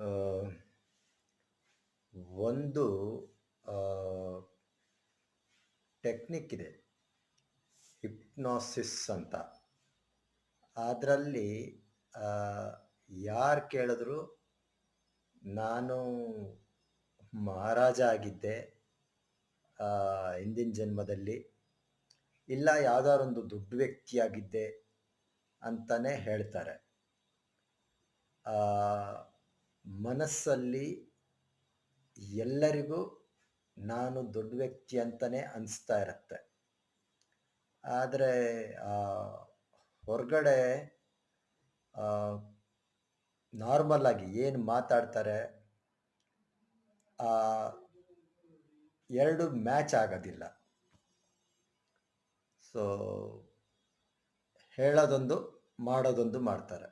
ಆ, ಒಂದು ಟೆಕ್ನಿಕ್ ಇದೆ, ಹಿಪ್ನಾಸಿಸ್ ಅಂತ. ಅದರಲ್ಲಿ ಯಾರು ಕೇಳಿದ್ರು ನಾನು ಮಹಾರಾಜ ಆಗಿದ್ದೆ ಹಿಂದಿನ ಜನ್ಮದಲ್ಲಿ, ಇಲ್ಲ ಯಾವುದಾರೊಂದು ದೊಡ್ಡ ವ್ಯಕ್ತಿಯಾಗಿದ್ದೆ ಅಂತಲೇ ಹೇಳ್ತಾರೆ. ಮನಸ್ಸಲ್ಲಿ ಎಲ್ಲರಿಗೂ ನಾನು ದೊಡ್ಡ ವ್ಯಕ್ತಿ ಅಂತಲೇ ಅನಿಸ್ತಾ ಇರುತ್ತೆ. ಆದರೆ ಹೊರಗಡೆ ನಾರ್ಮಲ್ ಆಗಿ ಏನು ಮಾತಾಡ್ತಾರೆ ಎರಡು ಮ್ಯಾಚ್ ಆಗೋದಿಲ್ಲ. ಸೊ ಹೇಳೋದೊಂದು ಮಾಡೋದೊಂದು ಮಾಡ್ತಾರೆ.